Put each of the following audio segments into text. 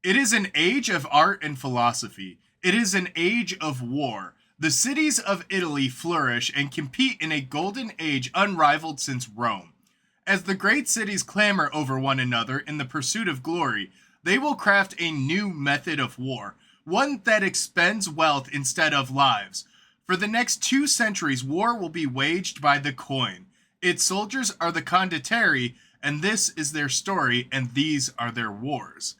It is an age of art and philosophy. It is an age of war. The cities of Italy flourish and compete in a golden age unrivaled since Rome. As the great cities clamor over one another in the pursuit of glory, they will craft a new method of war, one that expends wealth instead of lives. For the next 2 centuries, war will be waged by the coin. Its soldiers are the Condottieri, and this is their story, and these are their wars.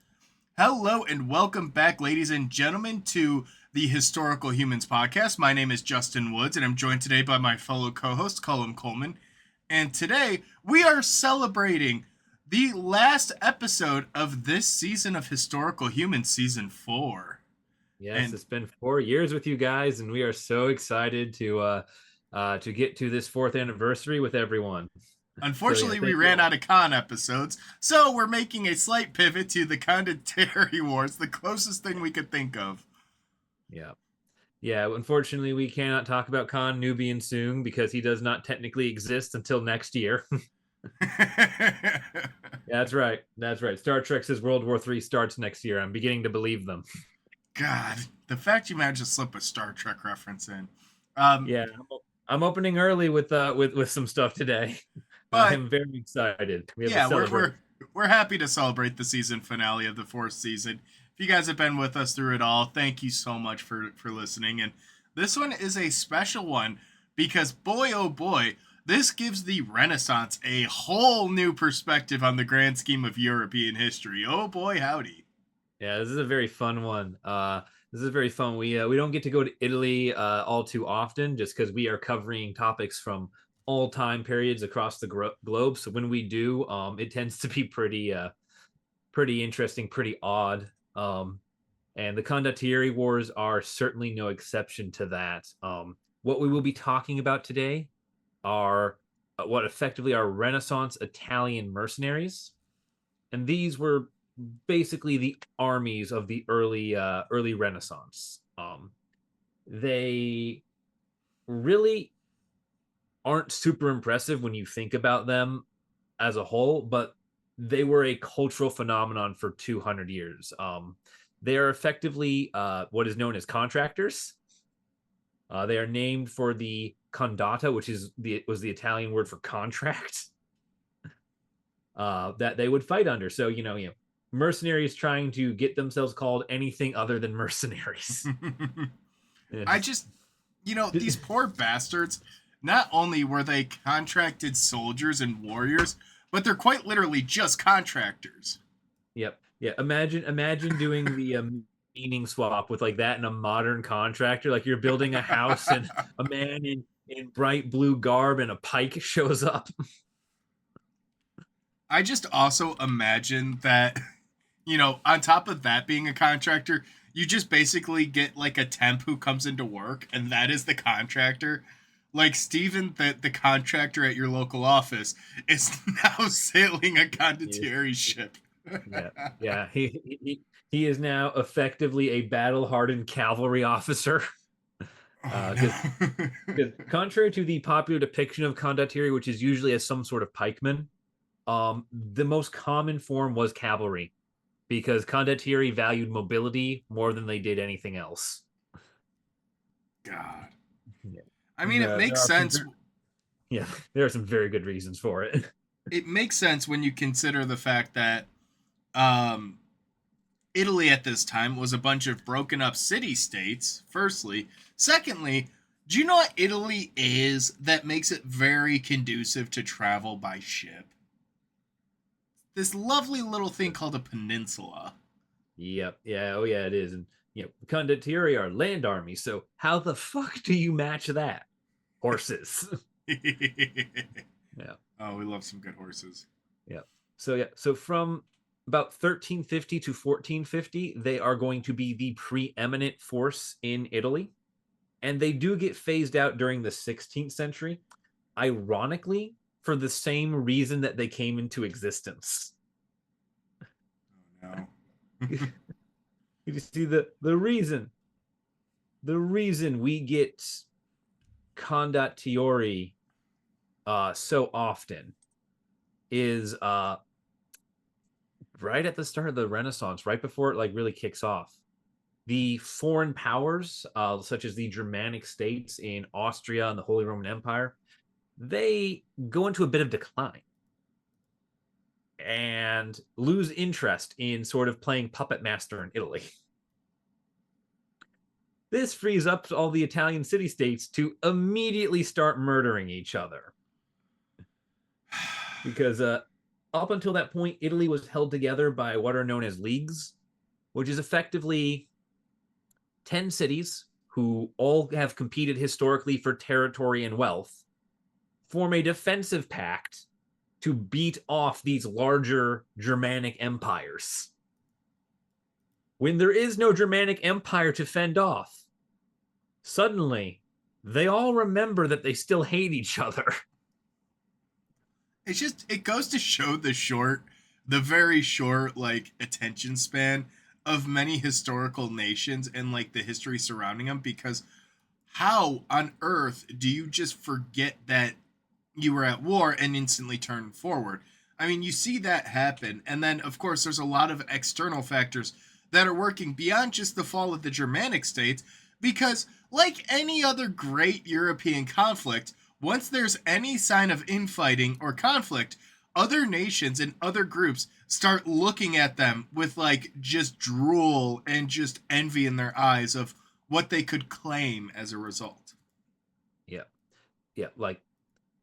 Hello and welcome back, ladies and gentlemen, to the Historical Humans podcast. My name is Justin Woods, and I'm joined today by my fellow co-host, Coleman. And today we are celebrating the last episode of this season of Historical Humans, season 4. Yes, it's been 4 years with you guys, and we are so excited to get to this 4th anniversary with everyone. Unfortunately, we ran out of con episodes, so we're making a slight pivot to the Condottieri Wars, the closest thing we could think of. Yeah. Unfortunately, we cannot talk about Khan Nubian soon because he does not technically exist until next year. That's right. Star Trek says World War III starts next year. I'm beginning to believe them. God, the fact you managed to slip a Star Trek reference in. Yeah, I'm opening early with some stuff today. But I'm very excited. We're happy to celebrate the season finale of the 4th season. If you guys have been with us through it all, thank you so much for listening. And this one is a special one because boy, oh boy, this gives the Renaissance a whole new perspective on the grand scheme of European history. Oh boy, howdy. Yeah, this is a very fun one. This is very fun. We don't get to go to Italy all too often just because we are covering topics from all time periods across the globe. So when we do, it tends to be pretty interesting, pretty odd. And the Condottieri Wars are certainly no exception to that. What we will be talking about today are what effectively are Renaissance Italian mercenaries, and these were basically the armies of the early Renaissance. They really aren't super impressive when you think about them as a whole, but they were a cultural phenomenon for 200 years. They are effectively what is known as contractors. They are named for the condotta, which was the Italian word for contract, that they would fight under. So mercenaries trying to get themselves called anything other than mercenaries. These poor bastards, not only were they contracted soldiers and warriors, but they're quite literally just contractors. Yep. Yeah. Imagine doing the meaning swap with like that and a modern contractor. Like you're building a house and a man in bright blue garb and a pike shows up. I just also imagine that, on top of that being a contractor, you just basically get like a temp who comes into work, and that is the contractor. Like Steven, the contractor at your local office, is now sailing a condottieri ship. Yeah. He is now effectively a battle-hardened cavalry officer. Contrary to the popular depiction of condottieri, which is usually as some sort of pikeman, the most common form was cavalry, because condottieri valued mobility more than they did anything else. God. Yeah. I mean, it makes sense. There are some very good reasons for it. It makes sense when you consider the fact that Italy at this time was a bunch of broken up city-states, firstly. Secondly, do you know what Italy is that makes it very conducive to travel by ship? This lovely little thing called a peninsula. Yep. Yeah. Oh, yeah, it is. And, condottieri are land armies. So how the fuck do you match that? Horses. Yeah. Oh, we love some good horses. Yeah. So from about 1350 to 1450, they are going to be the preeminent force in Italy. And they do get phased out during the 16th century. Ironically, for the same reason that they came into existence. Oh no. You see the reason we get condottieri so often is right at the start of the Renaissance, right before it like really kicks off, the foreign powers, such as the Germanic states in Austria and the Holy Roman Empire, they go into a bit of decline and lose interest in sort of playing puppet master in Italy. This frees up all the Italian city states to immediately start murdering each other. Because up until that point, Italy was held together by what are known as leagues, which is effectively 10 cities who all have competed historically for territory and wealth, form a defensive pact to beat off these larger Germanic empires. When there is no Germanic empire to fend off, suddenly they all remember that they still hate each other. It's just, it goes to show the very short, like, attention span of many historical nations and, like, the history surrounding them. Because how on earth do you just forget that you were at war and instantly turn forward? I mean, you see that happen. And then, of course, there's a lot of external factors that are working beyond just the fall of the Germanic states. Because, like any other great European conflict, once there's any sign of infighting or conflict, other nations and other groups start looking at them with like just drool and just envy in their eyes of what they could claim as a result. Yeah. Yeah. Like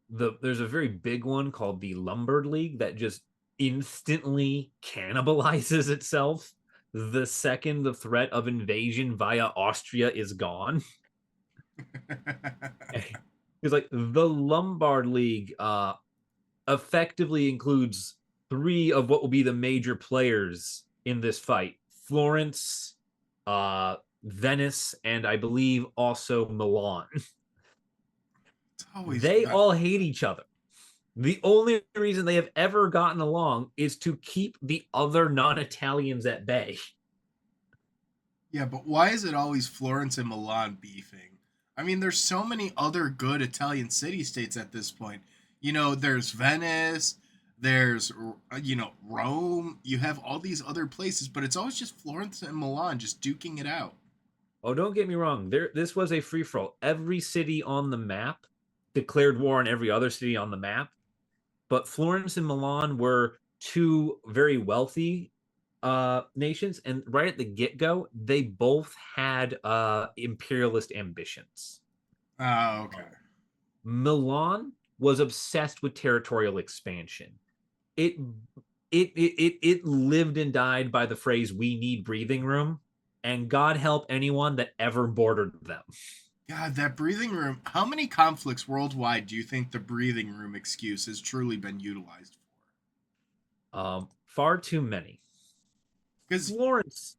there's a very big one called the Lombard League that just instantly cannibalizes itself the second the threat of invasion via Austria is gone. Because like the Lombard League effectively includes three of what will be the major players in this fight: Florence, Venice, and I believe also Milan. It's always They all hate each other. The only reason they have ever gotten along is to keep the other non-Italians at bay. Yeah, but why is it always Florence and Milan beefing? I mean, there's so many other good Italian city states at this point. There's Venice, there's Rome. You have all these other places, but it's always just Florence and Milan just duking it out. Oh, don't get me wrong. This was a free for all. Every city on the map declared war on every other city on the map, but Florence and Milan were two very wealthy nations, and right at the get-go, they both had imperialist ambitions. Oh, okay. Milan was obsessed with territorial expansion. It it lived and died by the phrase "we need breathing room," and God help anyone that ever bordered them. God, that breathing room. How many conflicts worldwide do you think the breathing room excuse has truly been utilized Far too many. for? Because Florence,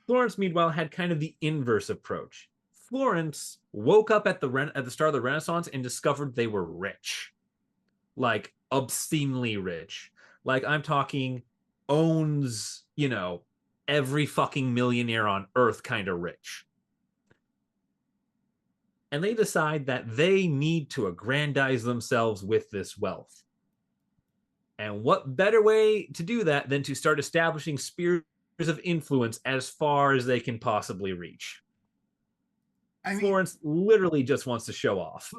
Florence, meanwhile, had kind of the inverse approach. Florence woke up at the start of the Renaissance and discovered they were rich, like obscenely rich. Like I'm talking owns, every fucking millionaire on earth kind of rich. And they decide that they need to aggrandize themselves with this wealth. And what better way to do that than to start establishing spheres of influence as far as they can possibly reach? I mean, Florence literally just wants to show off.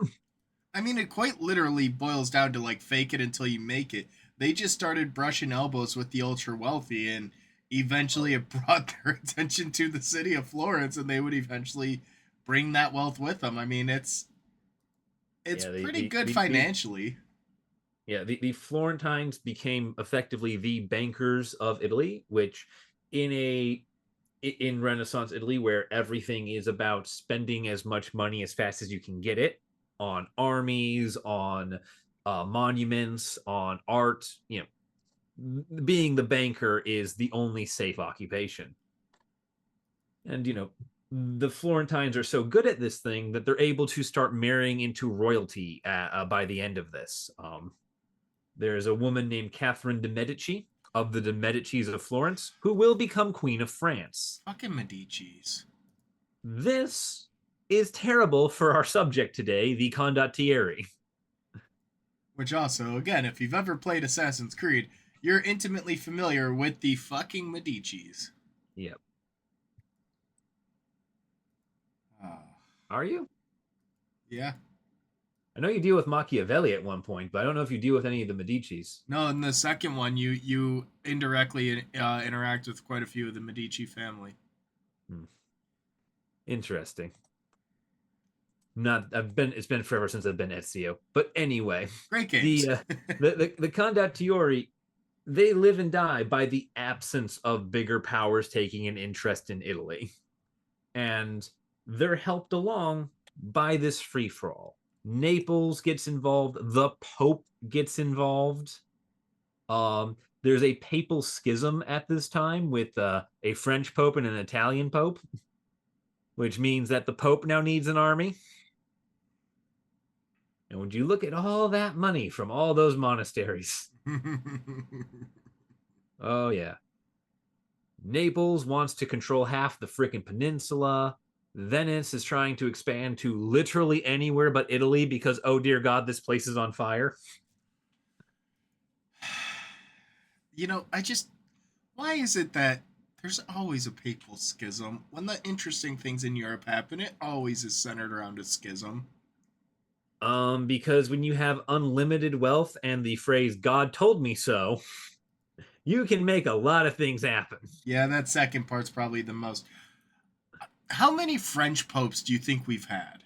it quite literally boils down to like fake it until you make it. They just started brushing elbows with the ultra wealthy, and eventually it brought their attention to the city of Florence, and they would eventually bring that wealth with them. It's Yeah, pretty good financially. the Florentines became effectively the bankers of Italy, which in Renaissance Italy, where everything is about spending as much money as fast as you can get it on armies, on monuments, on art, being the banker is the only safe occupation. And, the Florentines are so good at this thing that they're able to start marrying into royalty by the end of this. There's a woman named Catherine de' Medici of the de' Medicis of Florence who will become Queen of France. Fucking Medici's. This is terrible for our subject today, the Condottieri. Which also, again, if you've ever played Assassin's Creed, You're intimately familiar with the fucking Medicis. Yep. Oh, Are you? yeah. I know you deal with Machiavelli at one point, but I don't know if you deal with any of the Medicis. No, in the second one, you indirectly interact with quite a few of the Medici family. Hmm. Interesting. Not I've been it's been forever since I've been Ezio. But anyway, Great the games. uh, the Condottieri, they live and die by the absence of bigger powers taking an interest in Italy. And they're helped along by this free for all. Naples gets involved, the Pope gets involved. There's a papal schism at this time with a French Pope and an Italian Pope, which means that the Pope now needs an army. And when you look at all that money from all those monasteries, oh yeah. Naples wants to control half the freaking peninsula. Venice is trying to expand to literally anywhere but Italy because, oh dear God, this place is on fire. I just. Why is it that there's always a papal schism? When the interesting things in Europe happen, it always is centered around a schism. Because when you have unlimited wealth and the phrase "God told me so," you can make a lot of things happen. Yeah, that second part's probably the most. How many French popes do you think we've had?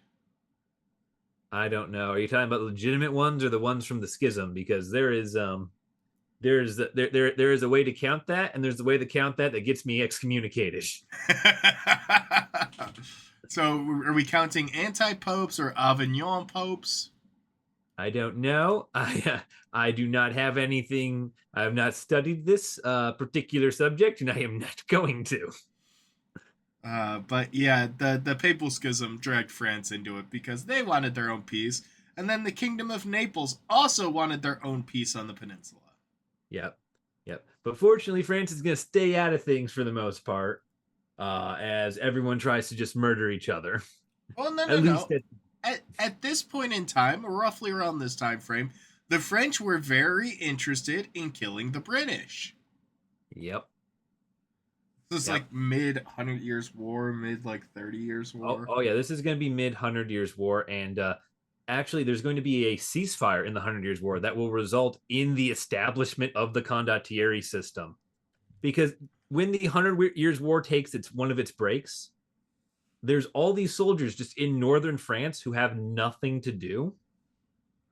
I don't know. Are you talking about legitimate ones or the ones from the schism? Because there is a way to count that, and there's a way to count that that gets me excommunicated. So, are we counting anti popes or Avignon popes? I don't know. I do not have anything. I have not studied this particular subject, and I am not going to. But yeah, the papal schism dragged France into it because they wanted their own piece, and then the Kingdom of Naples also wanted their own piece on the peninsula. Yep, yep. But fortunately, France is going to stay out of things for the most part, as everyone tries to just murder each other. Oh no At no least, no! At this point in time, roughly around this time frame, the French were very interested in killing the British. yep, This is yep. like mid 100 Years War, mid like 30 Years Oh, War. oh yeah. This is going to be mid 100 Years War, and actually, there's going to be a ceasefire in the 100 Years War that will result in the establishment of the Condottieri system. Because when the 100 Years War takes one of its breaks, there's all these soldiers just in northern France who have nothing to do.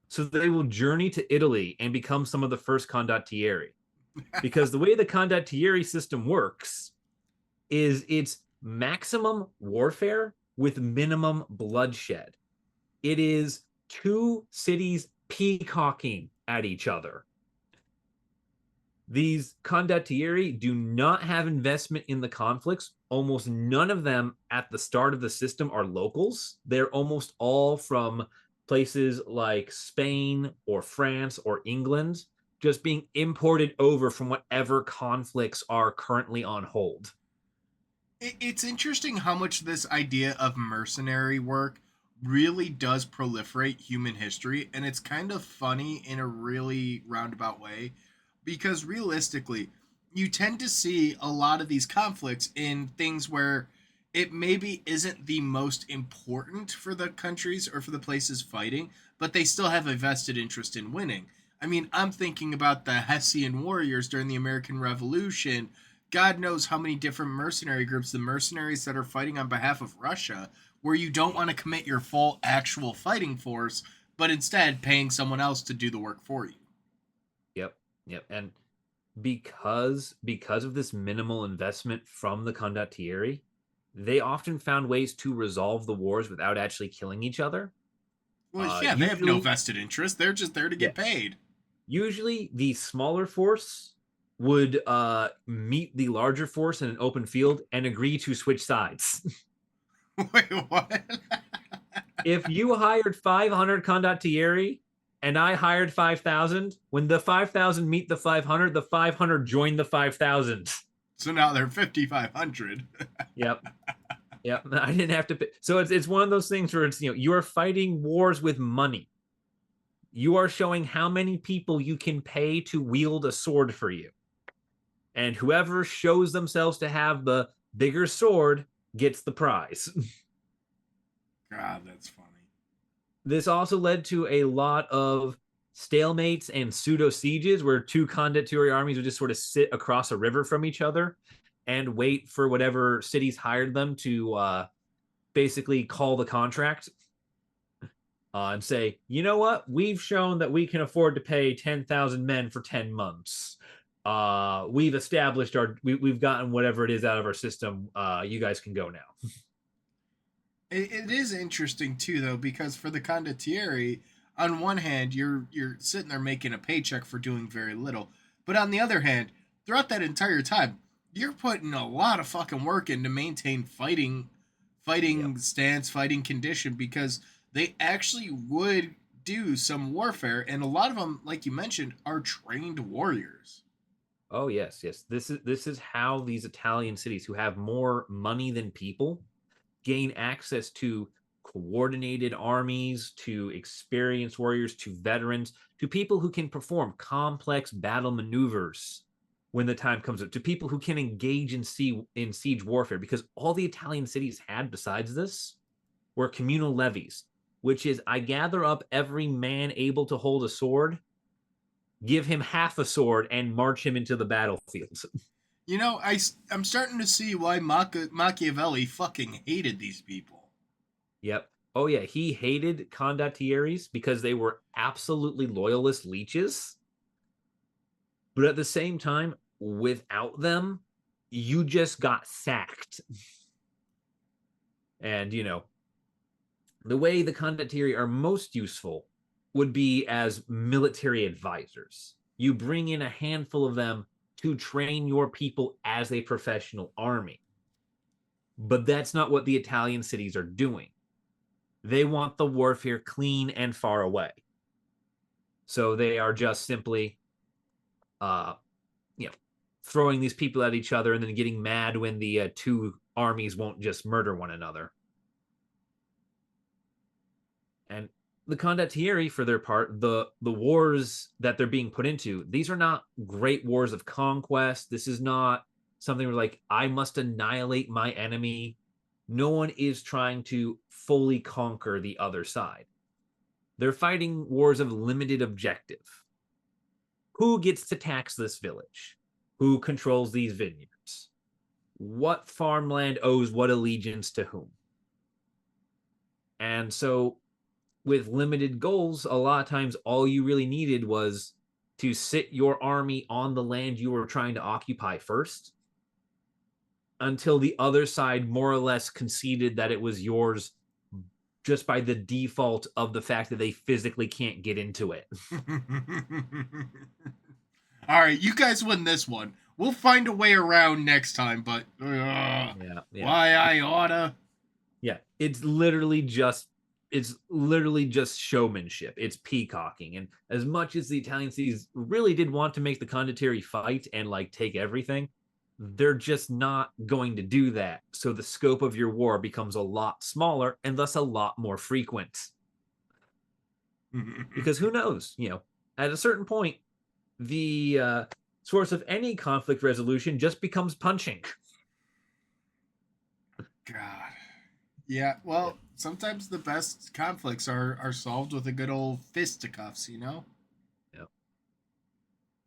So they will journey to Italy and become some of the first condottieri. Because the way the condottieri system works is it's maximum warfare with minimum bloodshed. It is two cities peacocking at each other. These condottieri do not have investment in the conflicts. Almost none of them at the start of the system are locals. They're almost all from places like Spain or France or England, just being imported over from whatever conflicts are currently on hold. It's interesting how much this idea of mercenary work really does proliferate human history, and it's kind of funny in a really roundabout way because realistically, you tend to see a lot of these conflicts in things where it maybe isn't the most important for the countries or for the places fighting, but they still have a vested interest in winning. I mean, I'm thinking about the Hessian warriors during the American Revolution. God knows how many different mercenary groups, the mercenaries that are fighting on behalf of Russia, where you don't want to commit your full actual fighting force, but instead paying someone else to do the work for you. Yep, yep. And because of this minimal investment from the condottieri, they often found ways to resolve the wars without actually killing each other. Well, yeah, they have no Usually, vested interest. They're just there to yeah, get paid. usually the smaller force would meet the larger force in an open field and agree to switch sides. Wait, what? If you hired 500 condottieri and I hired 5,000, when the 5,000 meet the 500 join the 5,000. So now they're 5,500. Yep. Yep. I didn't have to pay. So it's one of those things where it's, you're fighting wars with money. You are showing how many people you can pay to wield a sword for you. And whoever shows themselves to have the bigger sword gets the prize. God, that's funny. This also led to a lot of stalemates and pseudo sieges where two condottieri armies would just sort of sit across a river from each other and wait for whatever cities hired them to basically call the contract and say, you know what, we've shown that we can afford to pay 10,000 men for 10 months. We've established we've gotten whatever it is out of our system. You guys can go now. It is interesting too, though, because for the condottieri, on one hand, you're sitting there making a paycheck for doing very little, but on the other hand, throughout that entire time, you're putting a lot of fucking work in to maintain fighting Yep. stance, fighting condition, because they actually would do some warfare, and a lot of them, like you mentioned, are trained warriors. Oh yes, yes. This is how these Italian cities who have more money than people gain access to coordinated armies, to experienced warriors, to veterans, to people who can perform complex battle maneuvers when the time comes up, to people who can engage in siege warfare, because all the Italian cities had besides this were communal levies, which is I gather up every man able to hold a sword, give him half a sword, and march him into the battlefield. You know, I'm starting to see why Machiavelli fucking hated these people. Yep. Oh yeah, he hated condottieris because they were absolutely loyalist leeches. But at the same time, without them, you just got sacked. And the way the condottieri are most useful would be as military advisors. You bring in a handful of them to train your people as a professional army. But that's not what the Italian cities are doing. They want the warfare clean and far away. So they are just simply, throwing these people at each other and then getting mad when the two armies won't just murder one another. And the condottieri, for their part, the wars that they're being put into, these are not great wars of conquest. This is not something where like, I must annihilate my enemy. No one is trying to fully conquer the other side. They're fighting wars of limited objective. Who gets to tax this village? Who controls these vineyards? What farmland owes what allegiance to whom? And so with limited goals, a lot of times all you really needed was to sit your army on the land you were trying to occupy first until the other side more or less conceded that it was yours just by the default of the fact that they physically can't get into it. All right, you guys win this one. We'll find a way around next time, but Yeah. why I oughta. Yeah, it's literally just showmanship. It's peacocking. And as much as the Italian cities really did want to make the condottieri fight and like take everything, they're just not going to do that. So the scope of your war becomes a lot smaller and thus a lot more frequent. Because who knows, at a certain point, the source of any conflict resolution just becomes punching. God. Yeah, well, sometimes the best conflicts are solved with a good old fisticuffs, Yep.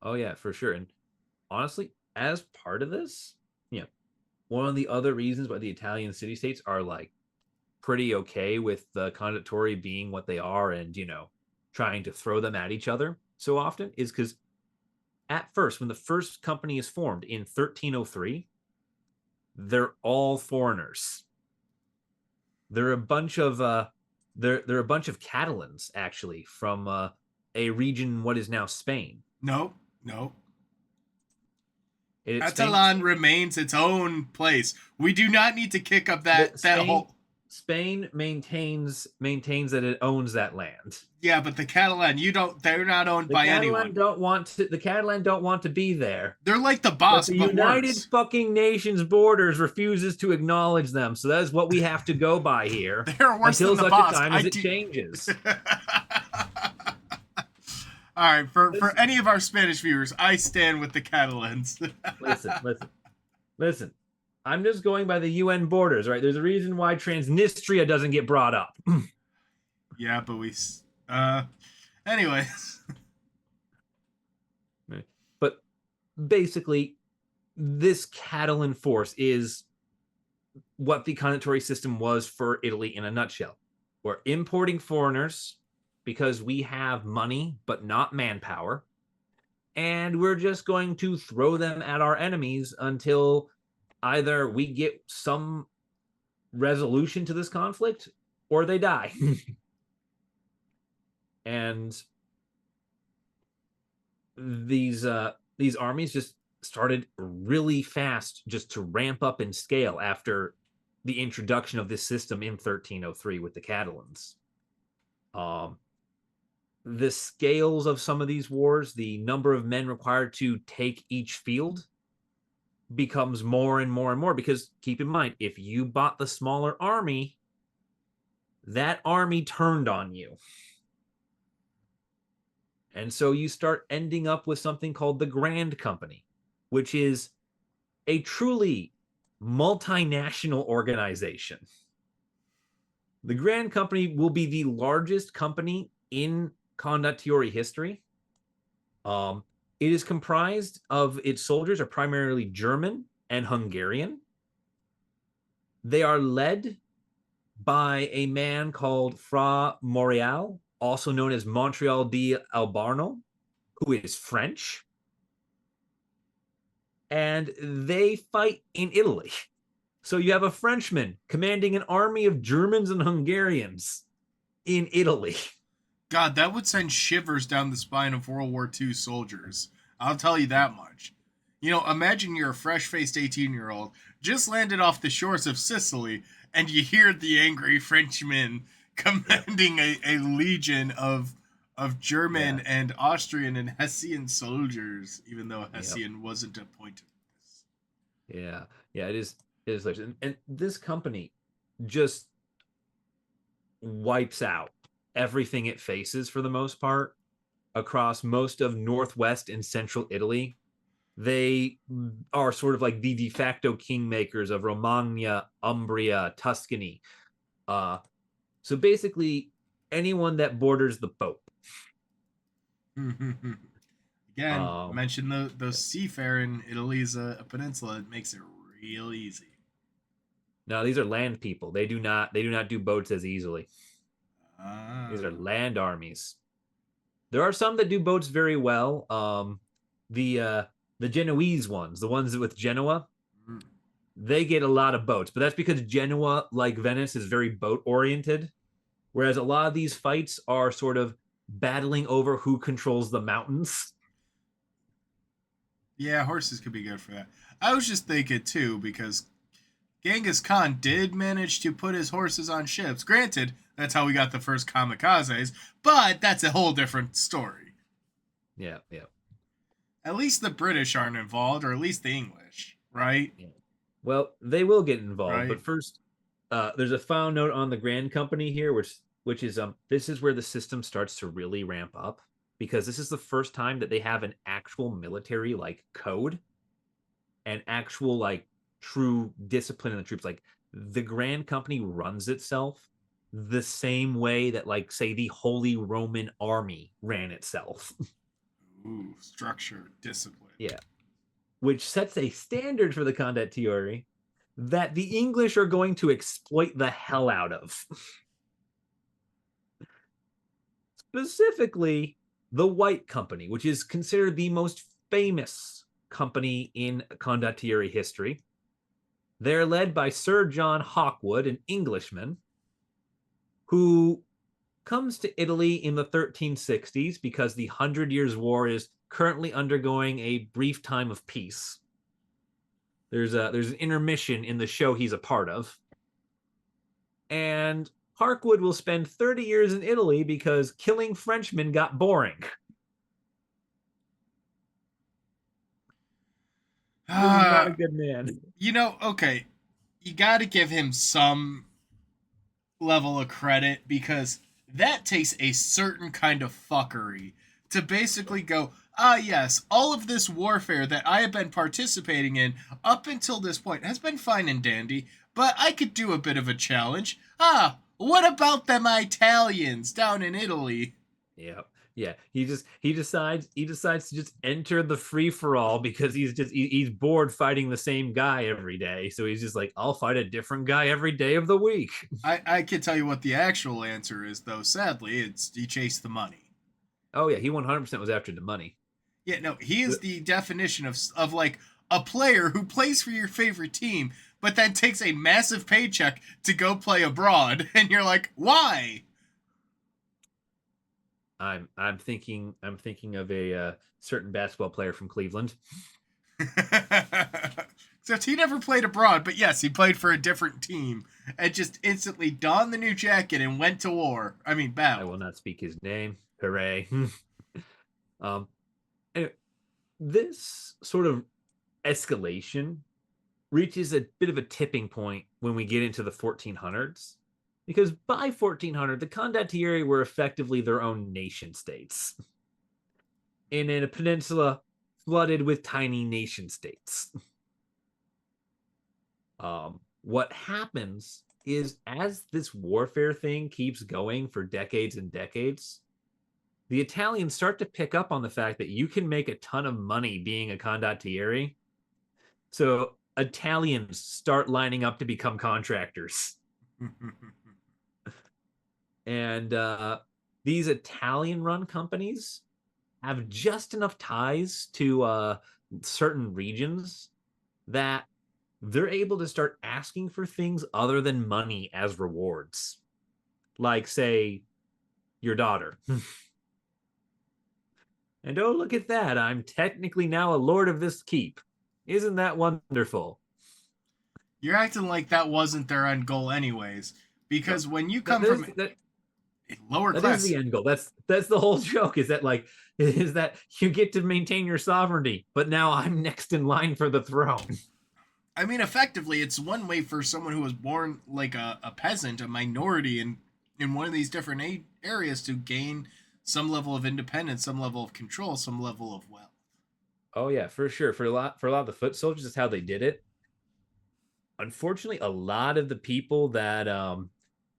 Oh yeah, for sure. And honestly, as part of this, one of the other reasons why the Italian city-states are like pretty okay with the condottieri being what they are and, trying to throw them at each other so often is because at first, when the first company is formed in 1303, they're all foreigners. They're a bunch of they're a bunch of Catalans actually from a region what is now Spain. Nope. Catalan remains its own place. We do not need to kick up that whole. Spain maintains that it owns that land. Yeah, but the Catalan, they're not owned by anyone. The Catalan don't want to be there. They're like the boss, but the United fucking Nations borders refuses to acknowledge them. So that is what we have to go by here. They're worse until than the such boss. a time as it changes. All right, for Listen, any of our Spanish viewers, I stand with the Catalans. listen, listen, listen. I'm just going by the UN borders, right? There's a reason why Transnistria doesn't get brought up. Yeah, but uh, anyways. But basically, this Catalan force is what the condottieri system was for Italy in a nutshell. We're importing foreigners because we have money but not manpower, and we're just going to throw them at our enemies until either we get some resolution to this conflict or they die. And these armies just started really fast just to ramp up in scale after the introduction of this system in 1303 with the Catalans. The scales of some of these wars, the number of men required to take each field becomes more and more and more, because keep in mind, if you bought the smaller army, that army turned on you. And so you start ending up with something called the Grand Company, which is a truly multinational organization. The Grand Company will be the largest company in Condottieri history. It is comprised of, its soldiers are primarily German and Hungarian. They are led by a man called Fra Morial, also known as Montreal di Albarno, who is French. And they fight in Italy. So you have a Frenchman commanding an army of Germans and Hungarians in Italy. God, that would send shivers down the spine of World War II soldiers. I'll tell you that much. You know, imagine you're a fresh faced 18-year-old, just landed off the shores of Sicily, and you hear the angry Frenchman commanding a legion of German and Austrian and Hessian soldiers, even though Hessian wasn't a point of this. Yeah, it is. It is, and this company just wipes out everything it faces for the most part across most of northwest and central Italy. They are sort of like the de facto kingmakers of Romagna, Umbria, Tuscany. So basically, anyone that borders the Pope. Again, mention those seafaring Italy's a peninsula. It makes it real easy. No, these are land people. They do not do boats as easily. These are land armies. There are some that do boats very well. The Genoese ones, the ones with Genoa, they get a lot of boats, but that's because Genoa, like Venice, is very boat oriented. Whereas a lot of these fights are sort of battling over who controls the mountains. Yeah, horses could be good for that. I was just thinking too, because Genghis Khan did manage to put his horses on ships. Granted, that's how we got the first kamikazes, but that's a whole different story. Yeah. At least the British aren't involved, or at least the English, right? Yeah. Well, they will get involved, Right. but first, there's a file note on the Grand Company here, which is this is where the system starts to really ramp up, because this is the first time that they have an actual military like code and actual like true discipline in the troops. Like the Grand Company runs itself the same way that, like, say, the Holy Roman Army ran itself. Ooh, structure, discipline. Yeah. Which sets a standard for the Condottieri that the English are going to exploit the hell out of. Specifically, the White Company, which is considered the most famous company in Condottieri history. They're led by Sir John Hawkwood, an Englishman, who comes to Italy in the 1360s because the 100 Years' War is currently undergoing a brief time of peace. There's an intermission in the show he's a part of. And Harkwood will spend 30 years in Italy because killing Frenchmen got boring. Not a good man. You know, okay, you got to give him some level of credit, because that takes a certain kind of fuckery to basically go, ah, yes, all of this warfare that I have been participating in up until this point has been fine and dandy, but I could do a bit of a challenge. Ah, what about them Italians down in Italy? Yeah. Yeah, he decides to just enter the free for all because he's bored fighting the same guy every day. So he's just like, I'll fight a different guy every day of the week. I can tell you what the actual answer is, though. Sadly, it's he chased the money. Oh yeah, he 100% was after the money. Yeah, no, he is the definition of like a player who plays for your favorite team, but then takes a massive paycheck to go play abroad, and you're like, why? I'm thinking of a certain basketball player from Cleveland. Except he never played abroad, but yes, he played for a different team and just instantly donned the new jacket and went to war. I mean, I battle. will not speak his name. Hooray. um anyway, this sort of escalation reaches a bit of a tipping point when we get into the 1400s, because by 1400 the Condottieri were effectively their own nation states in a peninsula flooded with tiny nation states. What happens is, as this warfare thing keeps going for decades and decades, the Italians start to pick up on the fact that you can make a ton of money being a condottieri. So Italians start lining up to become contractors. And these Italian run companies have just enough ties to certain regions that they're able to start asking for things other than money as rewards. Like, say, your daughter. And oh, look at that. I'm technically now a lord of this keep. Isn't that wonderful? You're acting like that wasn't their end goal, anyways. No, Because when you that, come that, is, from that, a lower that is class, the end goal. That's the whole joke. Is that you get to maintain your sovereignty, but now I'm next in line for the throne. I mean, effectively, it's one way for someone who was born like a peasant, a minority in one of these different areas to gain some level of independence, some level of control, some level of wealth. Oh yeah, for sure. For a lot of the foot soldiers, is how they did it. Unfortunately, a lot of the people that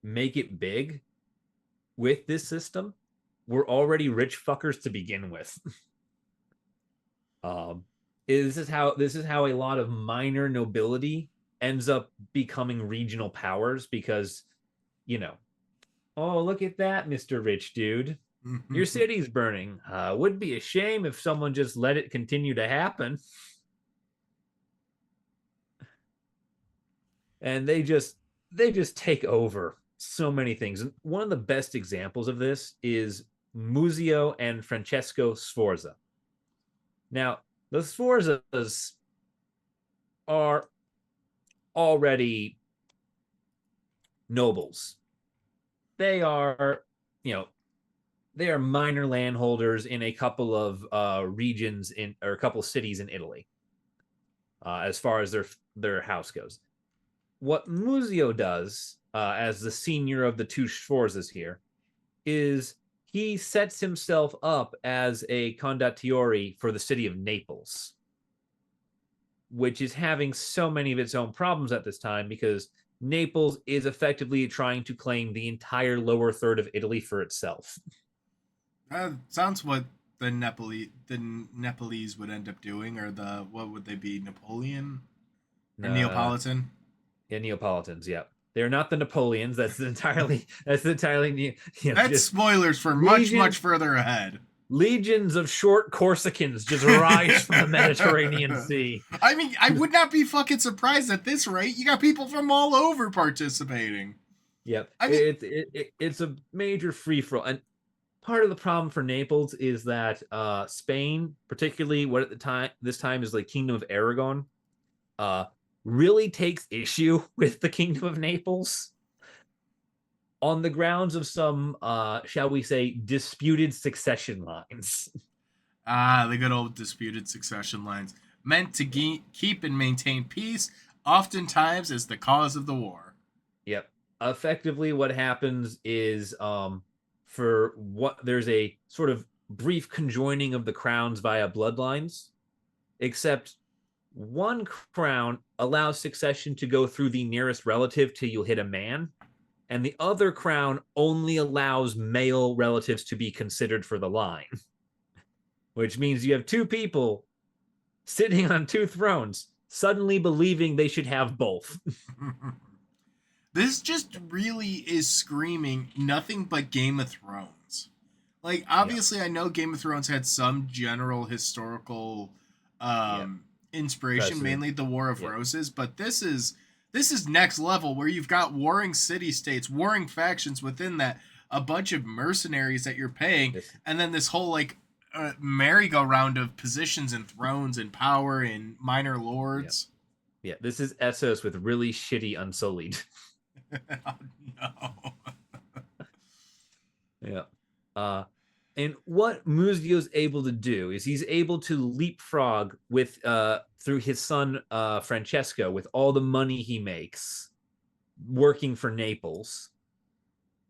make it big with this system were already rich fuckers to begin with. um, this is how a lot of minor nobility ends up becoming regional powers because, you know, oh, look at that, Mr. Rich Dude. Your city's burning. Would be a shame if someone just let it continue to happen. And they just take over so many things. And one of the best examples of this is Muzio and Francesco Sforza. Now, the Sforzas are already nobles. They are, you know, they are minor landholders in a couple of regions or a couple of cities in Italy, as far as their house goes. What Muzio does, as the senior of the two Sforzas here, is he sets himself up as a condottieri for the city of Naples, which is having so many of its own problems at this time because Naples is effectively trying to claim the entire lower third of Italy for itself. Sounds what the Nepalese would end up doing, or the what would they be? Napoleon or Uh, Neapolitan? yeah, Neapolitans, yeah. They're not the Napoleons. That's entirely new. That's Just spoilers for much legions much further ahead. legions of short Corsicans just rise from the Mediterranean Sea. I mean, I would not be fucking surprised at this rate. You got people from all over participating. Yep, I mean, it's a major free for all, and part of the problem for Naples is that Spain, particularly what at the time this time is like Kingdom of Aragon, uh, really takes issue with the Kingdom of Naples on the grounds of some, shall we say, disputed succession lines. the good old disputed succession lines meant to keep and maintain peace, oftentimes as the cause of the war. Yep. Effectively, what happens is, for what there's a sort of brief conjoining of the crowns via bloodlines, except one crown allows succession to go through the nearest relative till you hit a man, and the other crown only allows male relatives to be considered for the line, which means you have two people sitting on two thrones, suddenly believing they should have both. This just really is screaming nothing but Game of Thrones. Like, obviously, I know Game of Thrones had some general historical Yep. inspiration, Precedent. mainly the War of Yep. Roses, but this is next level where you've got warring city states, warring factions within that, a bunch of mercenaries that you're paying, This, and then this whole like merry-go-round of positions and thrones and power and minor yep. lords. Yeah, this is Essos with really shitty Unsullied. Oh no. Yeah. And what Muzio's able to do is he's able to leapfrog with through his son Francesco with all the money he makes working for Naples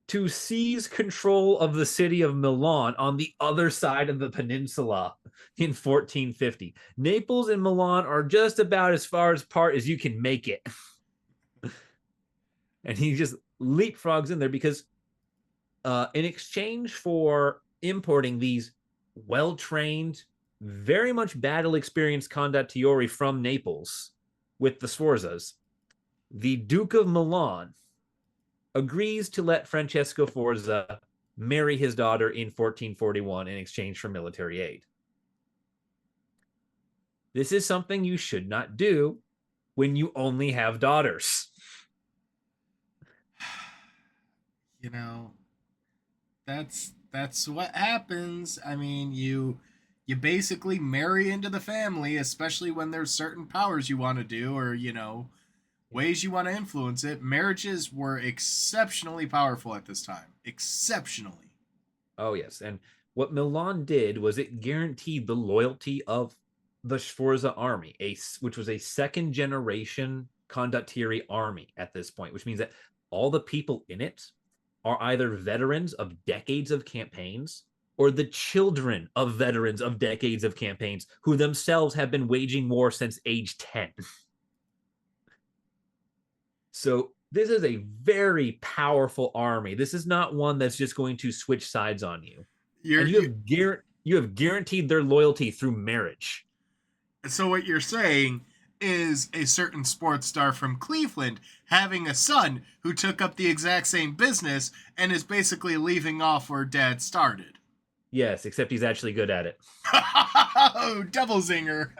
to seize control of the city of Milan on the other side of the peninsula in 1450. Naples and Milan are just about as far apart as you can make it. And he just leapfrogs in there because in exchange for importing these well-trained, very much battle-experienced condottieri from Naples with the Sforzas, the Duke of Milan agrees to let Francesco Sforza marry his daughter in 1441 in exchange for military aid. This is something you should not do when you only have daughters. You know, that's what happens. I mean, you basically marry into the family, especially when there's certain powers you want to do, or ways you want to influence it. Marriages were exceptionally powerful at this time. Exceptionally. Oh, yes. And what Milan did was it guaranteed the loyalty of the Sforza army, which was a second generation condottieri army at this point, which means that all the people in it are either veterans of decades of campaigns or the children of veterans of decades of campaigns who themselves have been waging war since age 10. So this is a very powerful army. This is not one that's just going to switch sides on you. You're And you you have guaranteed their loyalty through marriage. So what you're saying is a certain sports star from Cleveland having a son who took up the exact same business and is basically leaving off where dad started. Yes, except he's actually good at it. Oh, double zinger.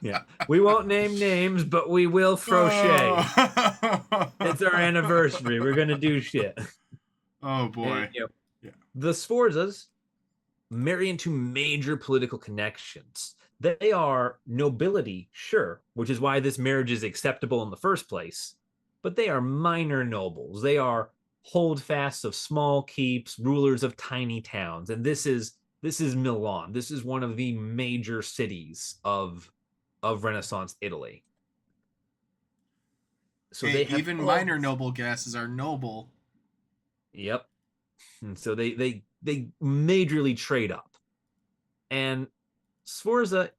Yeah. We won't name names, but we will throw shade. It's our anniversary. We're going to do shit. Oh boy. And, Yeah. the Sforzas marry into major political connections. They are nobility, sure, which is why this marriage is acceptable in the first place, but they are minor nobles. They are holdfasts of small keeps, rulers of tiny towns, and this is Milan. This is one of the major cities of Renaissance Italy. So Hey, they have even minor noble gases are noble. Yep. And so they majorly trade up. And Sforza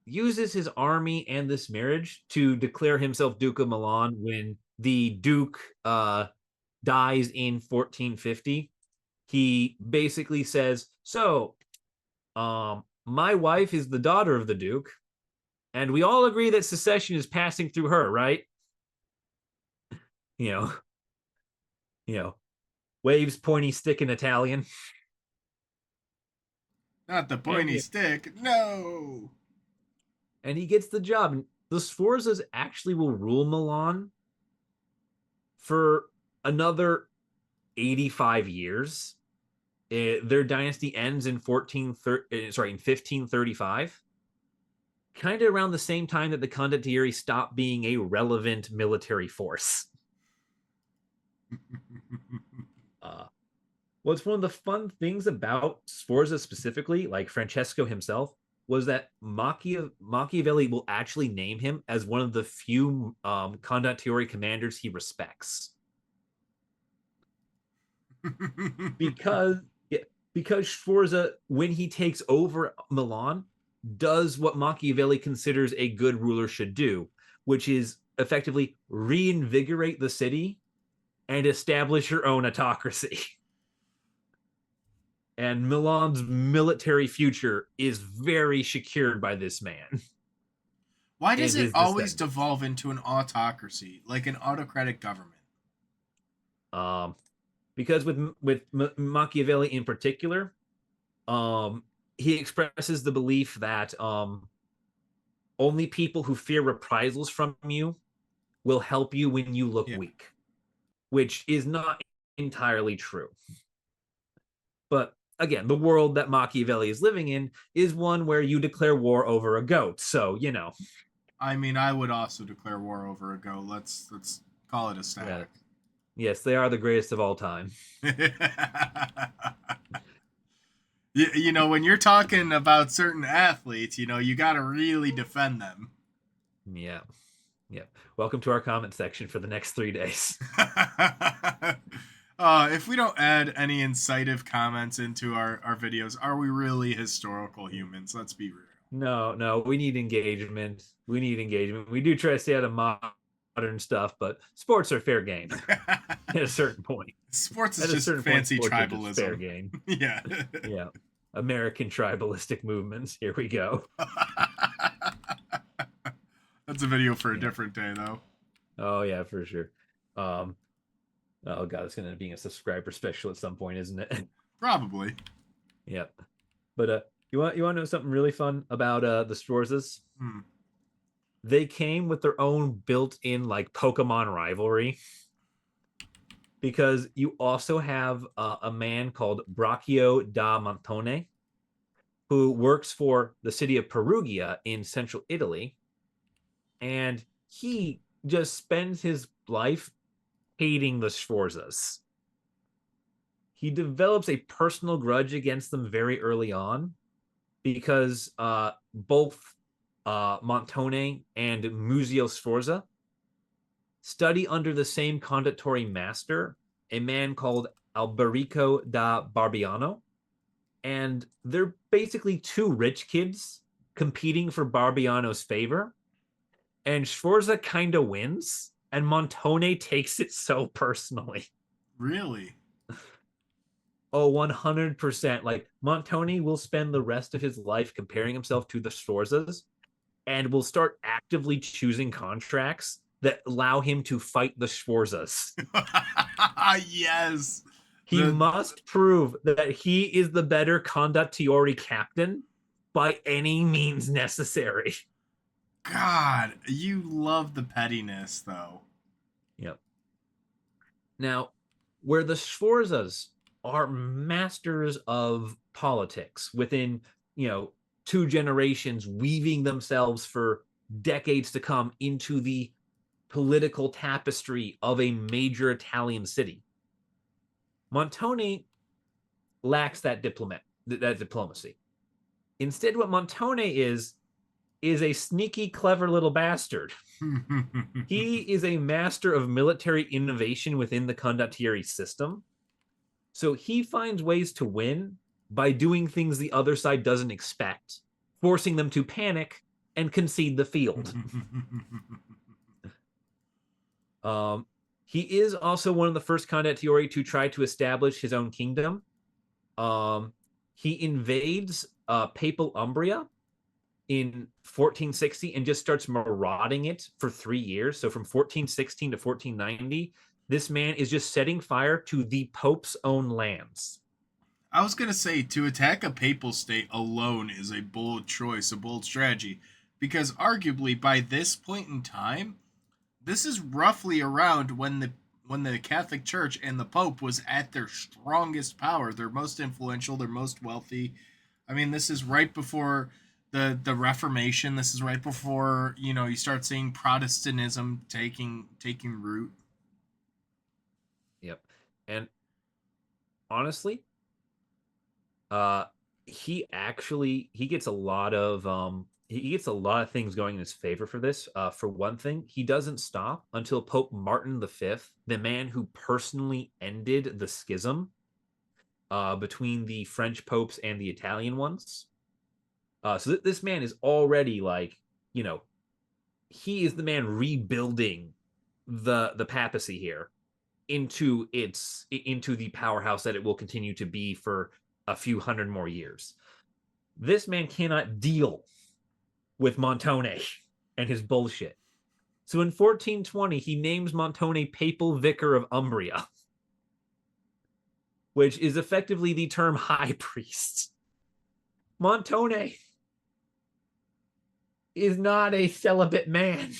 uses his army and this marriage to declare himself Duke of Milan when the Duke dies in 1450. He basically says, so my wife is the daughter of the Duke, and we all agree that secession is passing through her, right? You know, waves pointy stick in Italian. Not the pointy stick. No. And he gets the job. And the Sforzas actually will rule Milan for another 85 years. Their dynasty ends in 1535, kind of around the same time that the Condottieri stopped being a relevant military force. What's one of the fun things about Sforza specifically, like Francesco himself, was that Machiavelli will actually name him as one of the few condottieri commanders he respects. because because Sforza, when he takes over Milan, does what Machiavelli considers a good ruler should do, which is effectively reinvigorate the city and establish your own autocracy. And Milan's military future is very secured by this man Why does and it his always descendants. devolve into an autocracy, like an autocratic government? Um, because with Machiavelli in particular, um, he expresses the belief that only people who fear reprisals from you will help you when you look Yeah. weak, which is not entirely true. But again, the world that Machiavelli is living in is one where you declare war over a goat. So, you know. I mean, I would also declare war over a go. Let's call it a Yeah. static. Yes, they are the greatest of all time. You know, when you're talking about certain athletes, you know, you got to really defend them. Yeah. Yeah. Welcome to our comment section for the next 3 days. If we don't add any incisive comments into our videos, are we really historical humans? Let's be real. No, we need engagement. We need engagement. We do try to stay out of modern stuff, but sports are fair game at a certain point. Sports is At a just certain point, fancy sports are just fair tribalism. game. Yeah. Yeah. American tribalistic movements. Here we go. That's a video for a Yeah. different day, though. Oh yeah, for sure. Um, oh god, it's gonna end up being a subscriber special at some point, isn't it? Probably. Yep. But you want to know something really fun about the Sforzas? Hmm. They came with their own built-in like Pokemon rivalry because you also have a man called Braccio da Montone who works for the city of Perugia in central Italy, and he just spends his life hating the Sforzas. He develops a personal grudge against them very early on because both Montone and Muzio Sforza study under the same condottieri master, a man called Alberico da Barbiano. And they're basically two rich kids competing for Barbiano's favor. And Sforza kind of wins, and Montone takes it so personally. Really? Oh, 100%. Like, Montone will spend the rest of his life comparing himself to the Sforzas and will start actively choosing contracts that allow him to fight the Sforzas. Yes. He must prove that he is the better Condottieri captain by any means necessary. God, you love the pettiness, though. Yep. Now, where the Sforzas are masters of politics within, 2 generations, weaving themselves for decades to come into the political tapestry of a major Italian city. Montone lacks that diplomacy. Instead, what Montone is a sneaky, clever little bastard. He is a master of military innovation within the Condottieri system. So he finds ways to win by doing things the other side doesn't expect, forcing them to panic and concede the field. He is also one of the first Condottieri to try to establish his own kingdom. He invades Papal Umbria in 1460 and just starts marauding it for 3 years. So from 1416 to 1490, this man is just setting fire to the Pope's own lands. I was going to say, to attack a papal state alone is a bold choice, a bold strategy, because arguably by this point in time, this is roughly around when the Catholic Church and the Pope was at their strongest power. They're most influential, they're most wealthy. I mean, this is right before the Reformation. This is right before, you start seeing Protestantism taking root. Yep. And honestly, he gets a lot of things going in his favor for this. For one thing, he doesn't stop until Pope Martin V, the man who personally ended the schism, between the French popes and the Italian ones. So this man is already like, he is the man rebuilding the papacy here into the powerhouse that it will continue to be for a few hundred more years. This man cannot deal with Montone and his bullshit. So in 1420, he names Montone papal vicar of Umbria, which is effectively the term high priest. Montone is not a celibate man,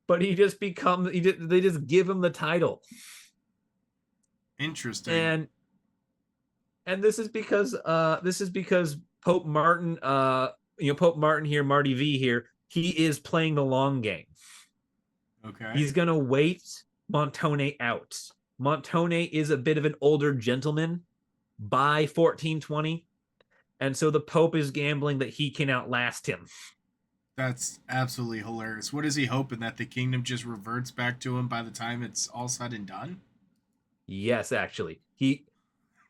but he just becomes, they just give him the title. Interesting. And this is because Pope Martin, Pope Martin here, Marty V here, he is playing the long game. Okay. He's gonna wait Montone out. Montone is a bit of an older gentleman by 1420, and so the Pope is gambling that he can outlast him. That's absolutely hilarious. What is he hoping, that the kingdom just reverts back to him by the time it's all said and done? Yes, actually, in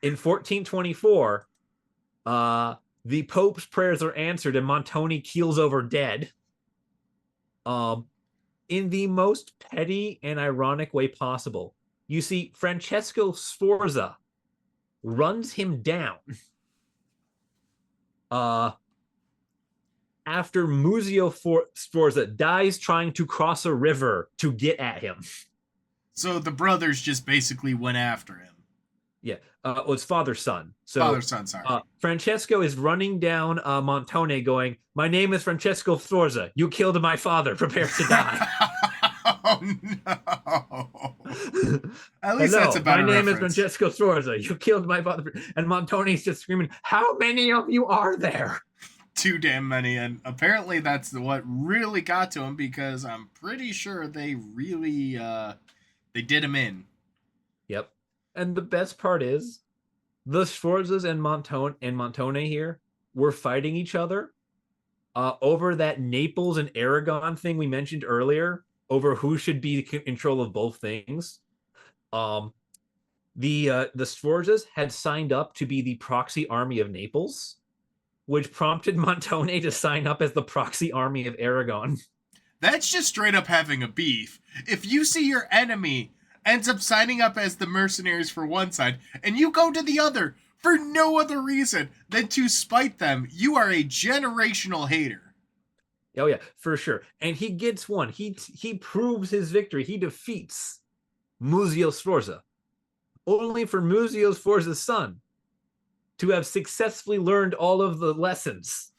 1424, the Pope's prayers are answered, and Montone keels over dead. In the most petty and ironic way possible. You see, Francesco Sforza runs him down after Muzio Sforza dies trying to cross a river to get at him. So the brothers just basically went after him. Yeah, well, it's father son. So father son, sorry. Francesco is running down Montone, going, "My name is Francesco Sforza. You killed my father. Prepare to die." Oh no! At least that's a better My name reference. is Francesco Sforza. You killed my father. And Montone's just screaming, "How many of you are there?" Too damn many, and apparently that's what really got to him, because I'm pretty sure they really they did him in. Yep. And the best part is, the Sforzas and Montone here were fighting each other over that Naples and Aragon thing we mentioned earlier, over who should be in control of both things. The Sforzas had signed up to be the proxy army of Naples, which prompted Montone to sign up as the proxy army of Aragon. That's just straight up having a beef. If you see your enemy ends up signing up as the mercenaries for one side, and you go to the other for no other reason than to spite them, you are a generational hater. Oh yeah, for sure. And he gets one. He proves his victory. He defeats Muzio Sforza, only for Muzio Sforza's son to have successfully learned all of the lessons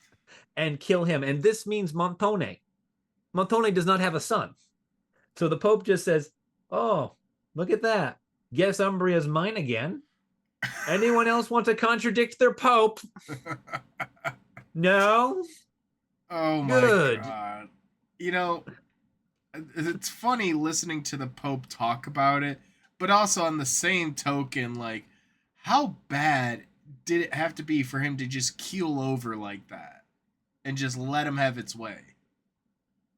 and kill him. And this means Montone does not have a son. So the Pope just says, "Oh, look at that. Guess Umbria's mine again. Anyone else want to contradict their Pope?" No? Oh my Good. God. It's funny listening to the Pope talk about it, but also on the same token, like, how bad did it have to be for him to just keel over like that and just let him have its way?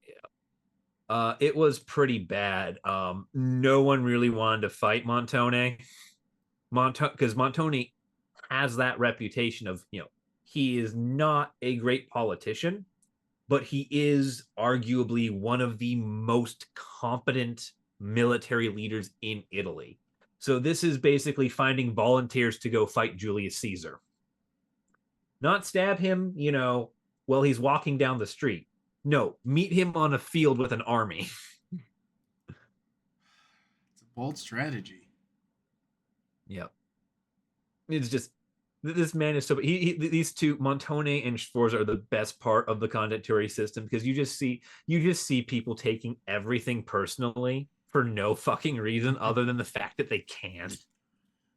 Yeah. It was pretty bad. No one really wanted to fight Montone. Because Montone has that reputation of, he is not a great politician, but he is arguably one of the most competent military leaders in Italy. So this is basically finding volunteers to go fight Julius Caesar. Not stab him, while he's walking down the street. No, meet him on a field with an army. It's a bold strategy. Yep. It's just, this man is so, these two, Montone and Sforza, are the best part of the Condottieri system, because you just see people taking everything personally for no fucking reason other than the fact that they can.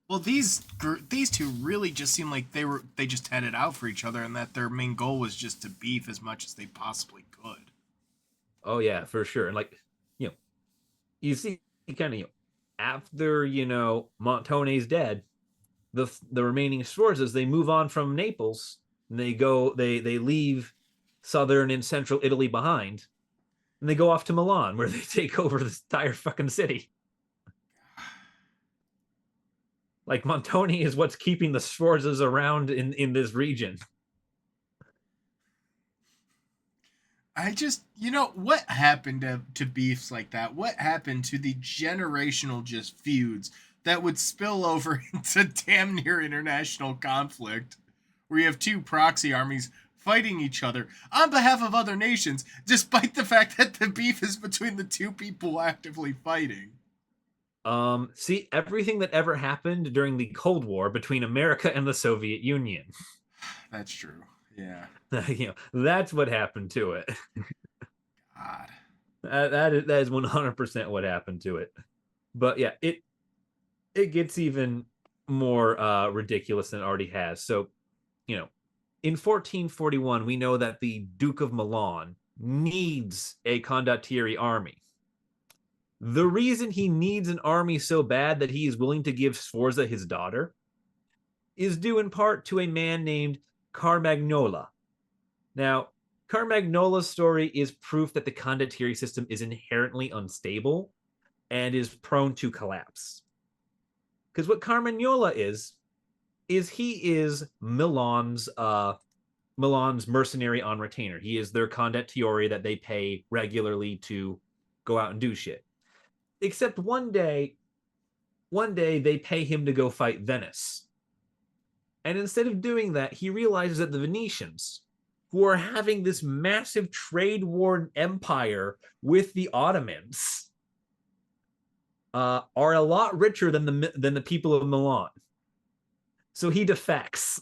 Well, these two really just seem like they just had it out for each other, and that their main goal was just to beef as much as they possibly could. Oh yeah, for sure. And like, you see kind of, after, Montone's dead, the remaining Sforzas, they move on from Naples, and they leave southern and central Italy behind, and they go off to Milan, where they take over the entire fucking city. Like Montoni is what's keeping the Sforzas around in this region. I just, what happened to beefs like that? What happened to the generational just feuds that would spill over into damn near international conflict, where you have two proxy armies fighting each other on behalf of other nations, despite the fact that the beef is between the two people actively fighting? See, everything that ever happened during the Cold War between America and the Soviet Union. That's true. Yeah. That's what happened to it. God. That is 100% what happened to it. But yeah, it gets even more ridiculous than it already has. So, in 1441, we know that the Duke of Milan needs a condottieri army. The reason he needs an army so bad that he is willing to give Sforza his daughter is due in part to a man named Carmagnola. Now, Carmagnola's story is proof that the condottieri system is inherently unstable and is prone to collapse. Because what Carmagnola is he is Milan's mercenary on retainer. He is their condottieri that they pay regularly to go out and do shit. Except one day they pay him to go fight Venice. And instead of doing that, he realizes that the Venetians, who are having this massive trade war empire with the Ottomans, are a lot richer than the people of Milan. So he defects.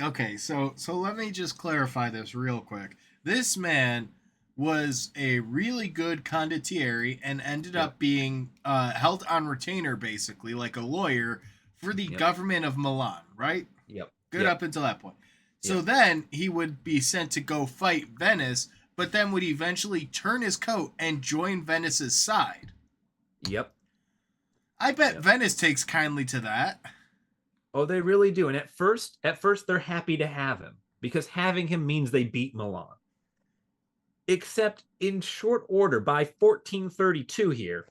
Okay, so let me just clarify this real quick. This man was a really good condottieri and ended up being held on retainer, basically like a lawyer for the government of Milan, right? Yep. Good up until that point. So then he would be sent to go fight Venice, but then would eventually turn his coat and join Venice's side. Yep. I bet Venice takes kindly to that. Oh, they really do. And at first they're happy to have him because having him means they beat Milan. Except in short order, by 1432 here,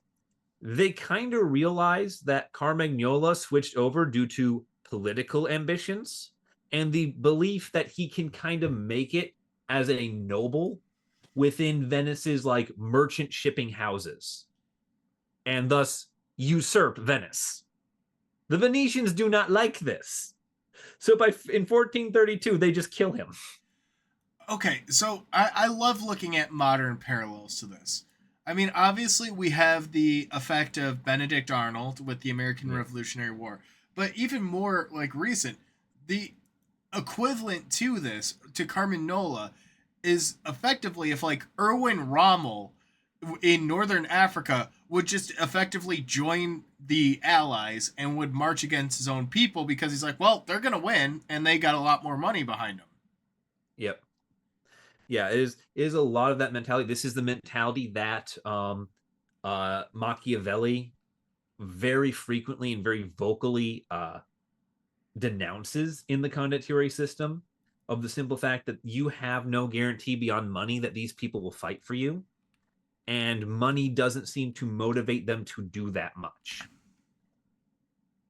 they kind of realized that Carmagnola switched over due to political ambitions and the belief that he can kind of make it as a noble within Venice's like merchant shipping houses and thus usurp Venice. The Venetians do not like this. So in 1432, they just kill him. Okay, so I love looking at modern parallels to this. I mean, obviously, we have the effect of Benedict Arnold with the American Revolutionary War, but even more like recent, the equivalent to this, to Carmagnola, is effectively if like Erwin Rommel in northern Africa would just effectively join the Allies and would march against his own people because he's like, well, they're going to win and they got a lot more money behind them. Yep. Yeah, it is a lot of that mentality. This is the mentality that Machiavelli very frequently and very vocally denounces in the condottieri system, of the simple fact that you have no guarantee beyond money that these people will fight for you, and money doesn't seem to motivate them to do that much.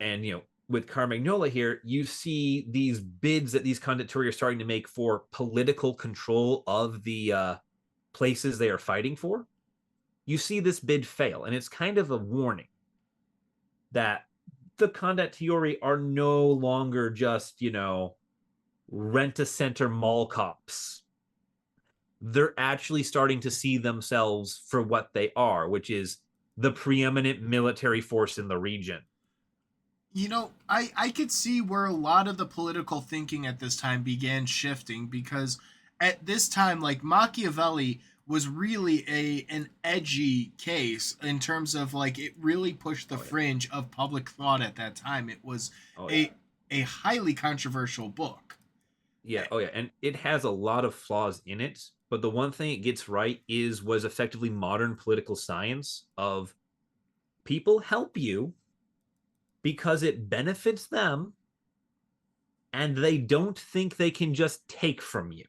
And with Carmagnola here, you see these bids that these condottieri are starting to make for political control of the places they are fighting for. You see this bid fail, and it's kind of a warning that the condottieri are no longer just, rent-a-center mall cops. They're actually starting to see themselves for what they are, which is the preeminent military force in the region. I could see where a lot of the political thinking at this time began shifting because at this time, like Machiavelli was really an edgy case in terms of like it really pushed the fringe of public thought at that time. It was a highly controversial book. Yeah, and it has a lot of flaws in it, but the one thing it gets right was effectively modern political science of people help you because it benefits them and they don't think they can just take from you.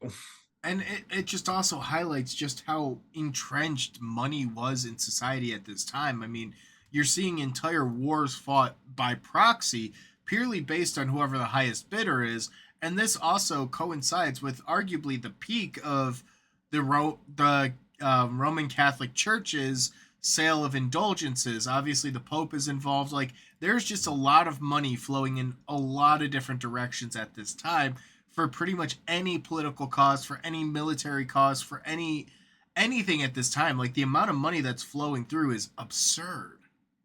And it just also highlights just how entrenched money was in society at this time. I mean, you're seeing entire wars fought by proxy, purely based on whoever the highest bidder is. And this also coincides with arguably the peak of the Roman Catholic Church's sale of indulgences. Obviously, the Pope is involved. Like, there's just a lot of money flowing in a lot of different directions at this time for pretty much any political cause, for any military cause, for anything at this time. Like, the amount of money that's flowing through is absurd.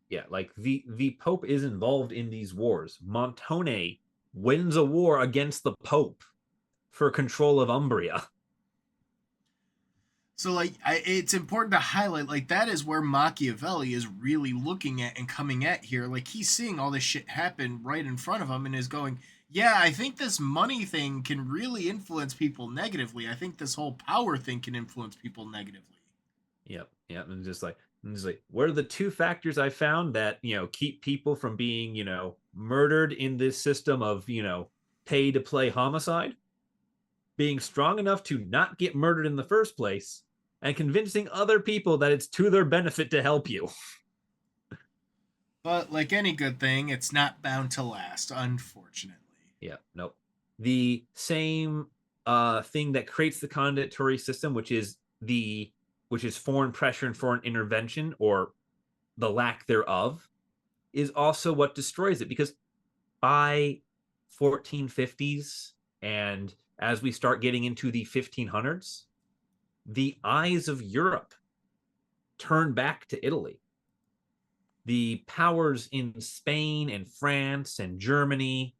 Yeah, like the Pope is involved in these wars. Montone wins a war against the Pope for control of Umbria. So, like, it's important to highlight, like, that is where Machiavelli is really looking at and coming at here. Like, he's seeing all this shit happen right in front of him and is going, yeah, I think this money thing can really influence people negatively. I think this whole power thing can influence people negatively. Yep, yep, and just like what are the two factors I found that keep people from being murdered in this system of pay to play homicide? Being strong enough to not get murdered in the first place, and convincing other people that it's to their benefit to help you. But like any good thing, it's not bound to last, unfortunately. Yeah, nope. The same thing that creates the condottieri system, which is foreign pressure and foreign intervention, or the lack thereof, is also what destroys it. Because by 1450s, and as we start getting into the 1500s, the eyes of Europe turn back to Italy. The powers in Spain and France and Germany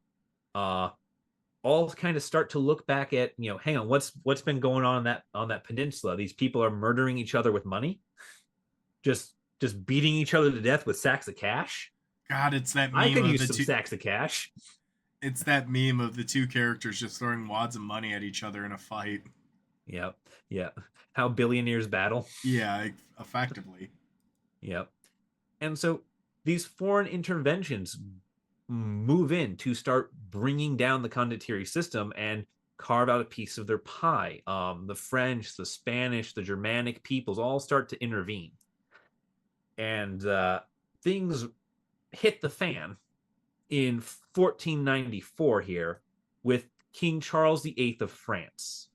all kind of start to look back at, hang on, what's been going on that peninsula? These people are murdering each other with money, just beating each other to death with sacks of cash. God, it's that I meme could of use the some two. sacks of cash. It's that meme of the two characters just throwing wads of money at each other in a fight. Yep, yep. How billionaires battle. Yeah, effectively. Yep. And so these foreign interventions move in to start bringing down the condottieri system and carve out a piece of their pie. The French, the Spanish, the Germanic peoples all start to intervene. And things hit the fan in 1494 here with King Charles VIII of France.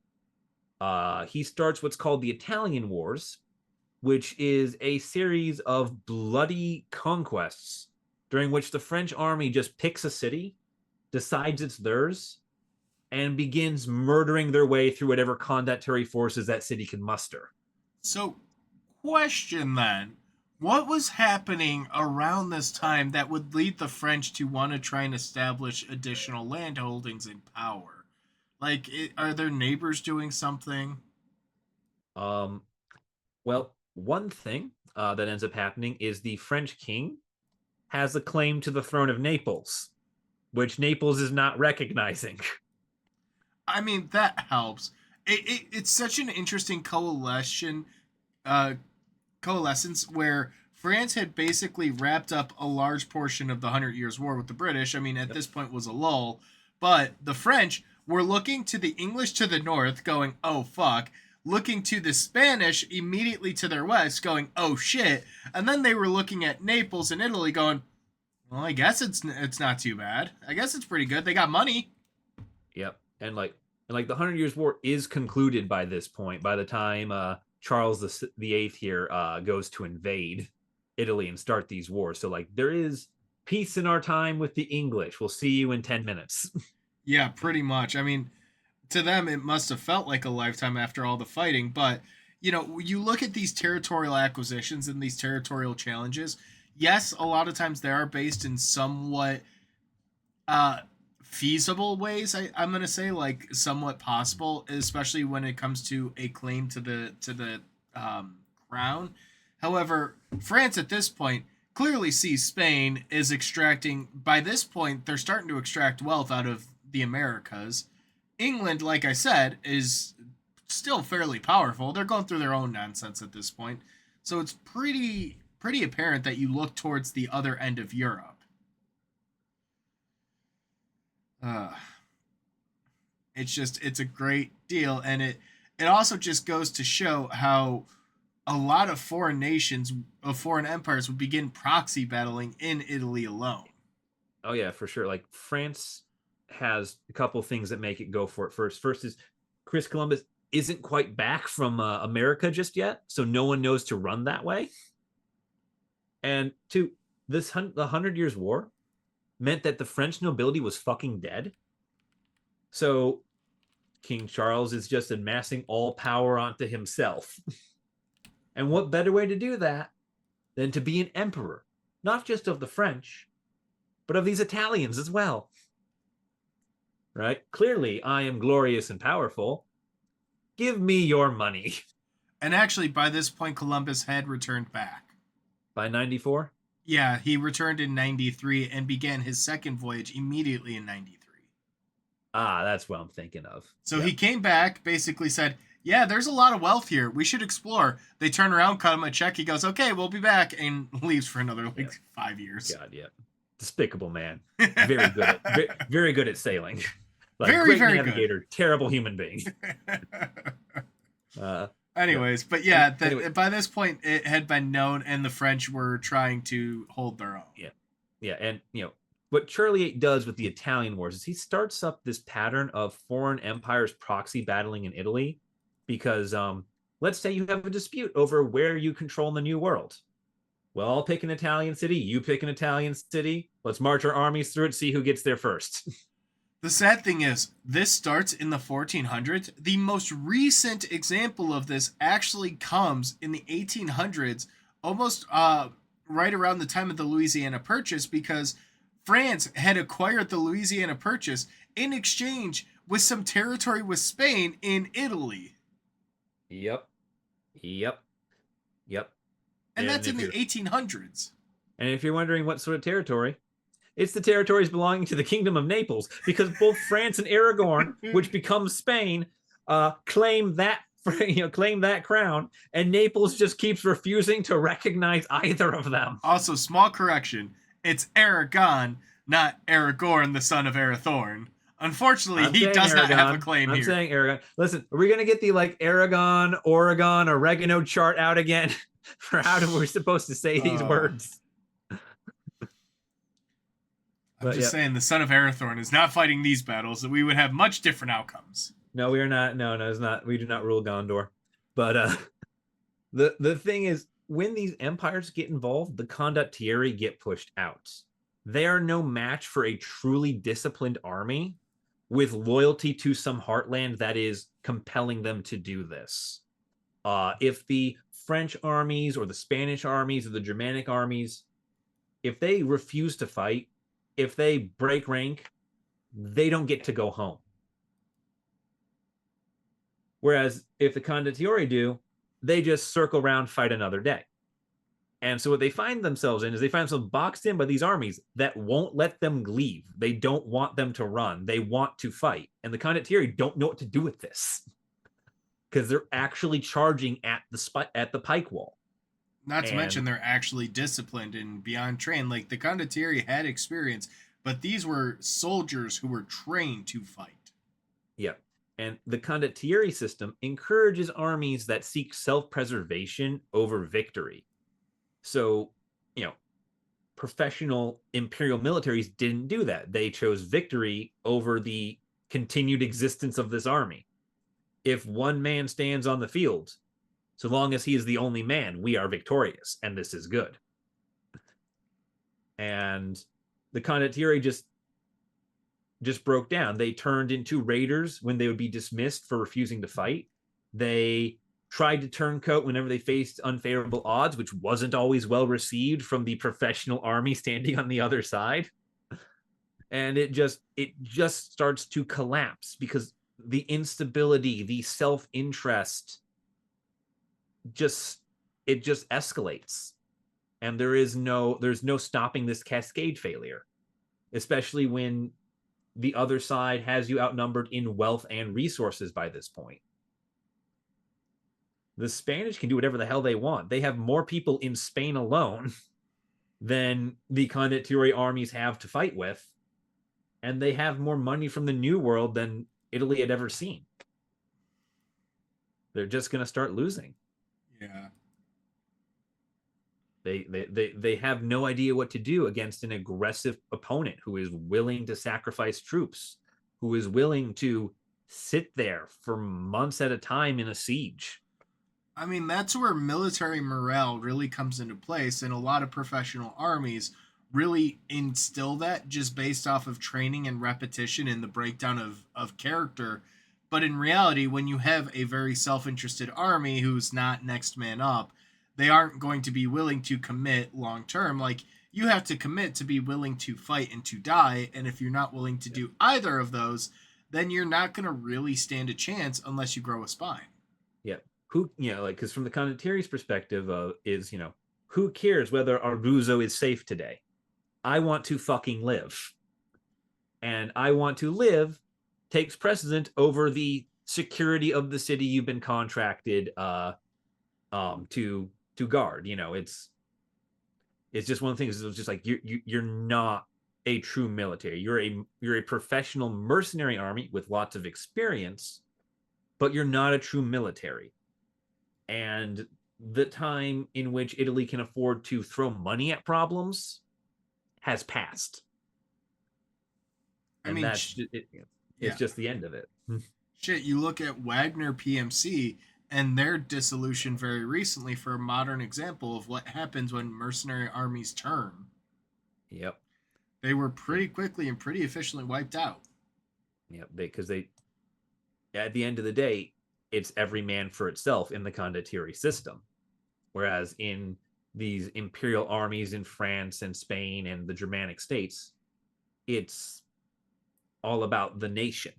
He starts what's called the Italian Wars, which is a series of bloody conquests during which the French army just picks a city, decides it's theirs, and begins murdering their way through whatever condottieri forces that city can muster. So, question then. What was happening around this time that would lead the French to want to try and establish additional land holdings and power? Like, are their neighbors doing something? Um, well, one thing that ends up happening is the French king has a claim to the throne of Naples, which Naples is not recognizing. I mean, that helps. It's such an interesting uh, coalescence where France had basically wrapped up a large portion of the Hundred Years' War with the British. I mean, at Yep. this point was a lull, but the French were looking to the English to the north, going, "Oh fuck." Looking to the Spanish immediately to their west, going, "Oh shit." And then they were looking at Naples and Italy, going, "Well, I guess it's not too bad. I guess it's pretty good. They got money." Yep. And like the Hundred Years' War is concluded by this point. By the time Charles the Eighth here goes to invade Italy and start these wars, so like there is peace in our time with the English. We'll see you in 10 minutes. Yeah, pretty much. I mean, to them it must have felt like a lifetime after all the fighting, but you look at these territorial acquisitions and these territorial challenges. Yes, a lot of times they are based in somewhat uh feasible ways. I'm gonna say, like, somewhat possible, especially when it comes to a claim to the crown. However, France at this point clearly sees Spain is extracting. By this point, they're starting to extract wealth out of the Americas. England, like I said, is still fairly powerful. They're going through their own nonsense at this point, so it's pretty apparent that you look towards the other end of Europe. Uh, it's a great deal, and it also just goes to show how a lot of foreign nations, of foreign empires, would begin proxy battling in Italy alone. Oh yeah, for sure. Like France has a couple things that make it go for it first. First is Chris Columbus isn't quite back from America just yet, so no one knows to run that way. And two, the 100 Years' War meant that the French nobility was fucking dead. So King Charles is just amassing all power onto himself. And what better way to do that than to be an emperor, not just of the French, but of these Italians as well. Right? Clearly, I am glorious and powerful. Give me your money. And actually, by this point, Columbus had returned back. By 94? Yeah, he returned in 93 and began his second voyage immediately in 93. Ah, that's what I'm thinking of. So he came back, basically said, yeah, there's a lot of wealth here. We should explore. They turn around, cut him a check. He goes, okay, we'll be back, and leaves for another 5 years. God, yeah. Despicable man. Very good at, very good at sailing. Like, very, great very navigator, good. terrible human being. Anyways, but yeah, by this point, it had been known, and the French were trying to hold their own. Yeah, and what Charlie VIII does with the Italian Wars is he starts up this pattern of foreign empires proxy battling in Italy, because let's say you have a dispute over where you control the New World. Well, I'll pick an Italian city, you pick an Italian city. Let's march our armies through it, see who gets there first. The sad thing is, this starts in the 1400s. The most recent example of this actually comes in the 1800s, almost right around the time of the Louisiana Purchase, because France had acquired the Louisiana Purchase in exchange with some territory with Spain in Italy. Yep. And that's in the 1800s. And if you're wondering what sort of territory, it's the territories belonging to the Kingdom of Naples, because both France and Aragon, which becomes Spain, claim that crown, and Naples just keeps refusing to recognize either of them. Also, small correction: it's Aragon, not Aragorn, the son of Arathorn. Unfortunately, he does not have a claim here. I'm saying Aragon. Listen, are we gonna get the Aragon, Oregon, oregano chart out again for how we're supposed to say these words? I'm just saying, the son of Arathorn is not fighting these battles, that we would have much different outcomes. No, we are not. No, it's not. We do not rule Gondor. But the thing is, when these empires get involved, the Condottieri get pushed out. They are no match for a truly disciplined army with loyalty to some heartland that is compelling them to do this. If the French armies or the Spanish armies or the Germanic armies, if they refuse to fight, if they break rank, they don't get to go home. Whereas if the Condottieri do, they just circle around, fight another day. And so what they find themselves in is they find themselves boxed in by these armies that won't let them leave. They don't want them to run. They want to fight. And the Condottieri don't know what to do with this, because they're actually charging at the pike wall. Not to mention, they're actually disciplined and beyond trained. Like, the Condottieri had experience, but these were soldiers who were trained to fight. Yeah. And the Condottieri system encourages armies that seek self-preservation over victory. So, professional imperial militaries didn't do that. They chose victory over the continued existence of this army. If one man stands on the field, so long as he is the only man, we are victorious, and this is good. And the Condottieri just broke down. They turned into raiders when they would be dismissed for refusing to fight. They tried to turncoat whenever they faced unfavorable odds, which wasn't always well received from the professional army standing on the other side. And it just starts to collapse because the instability, the self-interest, it just escalates, and there's no stopping this cascade failure, especially when the other side has you outnumbered in wealth and resources by this point. The Spanish can do whatever the hell they want. They have more people in Spain alone than the Condottieri armies have to fight with, and they have more money from the New World than Italy had ever seen. They're just going to start losing. Yeah. They have no idea what to do against an aggressive opponent who is willing to sacrifice troops, who is willing to sit there for months at a time in a siege. I mean, that's where military morale really comes into place, and a lot of professional armies really instill that just based off of training and repetition and the breakdown of character. But in reality, when you have a very self interested army who's not next man up, they aren't going to be willing to commit long term. Like, you have to commit to be willing to fight and to die. And if you're not willing to do either of those, then you're not going to really stand a chance unless you grow a spine. Yeah. Who, like, because from the Condottieri's perspective is, who cares whether Abruzzo is safe today? I want to fucking live. And I want to live takes precedent over the security of the city you've been contracted to guard. It's just one of the things. It's just like you're not a true military. You're a professional mercenary army with lots of experience, but you're not a true military. And the time in which Italy can afford to throw money at problems has passed. And that's it. It's just the end of it. Shit, you look at Wagner PMC and their dissolution very recently for a modern example of what happens when mercenary armies turn. Yep. They were pretty quickly and pretty efficiently wiped out. Yep. Because they, at the end of the day, it's every man for itself in the condottieri system. Whereas in these imperial armies in France and Spain and the Germanic states, it's all about the nation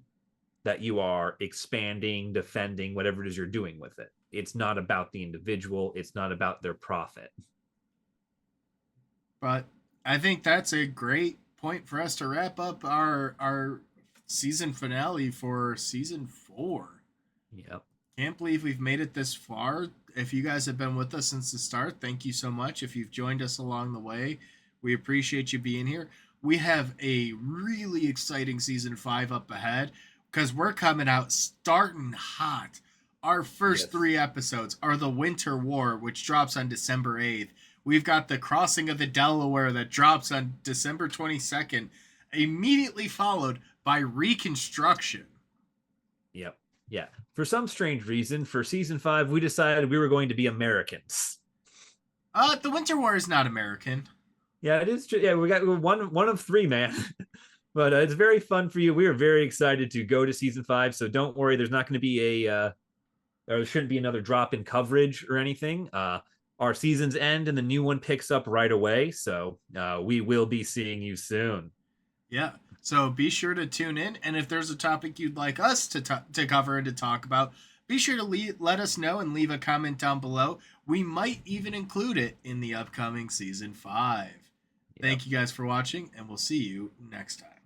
that you are expanding, defending, whatever it is you're doing with it. It's not about the individual. It's not about their profit. But I think that's a great point for us to wrap up our season finale for season 4. Yep. Can't believe we've made it this far. If you guys have been with us since the start, thank you so much. If you've joined us along the way, we appreciate you being here. We have a really exciting season 5 up ahead because we're coming out starting hot. Our first 3 episodes are the Winter War, which drops on December 8th. We've got the Crossing of the Delaware that drops on December 22nd, immediately followed by Reconstruction. Yep. Yeah. For some strange reason, for season 5, we decided we were going to be Americans. The Winter War is not American. Yeah, it is true. Yeah, we're one of 3, man. But it's very fun for you. We are very excited to go to season 5. So don't worry, there's not going to be there shouldn't be another drop in coverage or anything. Our seasons end and the new one picks up right away. So we will be seeing you soon. Yeah. So be sure to tune in. And if there's a topic you'd like us to cover and to talk about, be sure to let us know and leave a comment down below. We might even include it in the upcoming season 5. Yep. Thank you guys for watching, and we'll see you next time.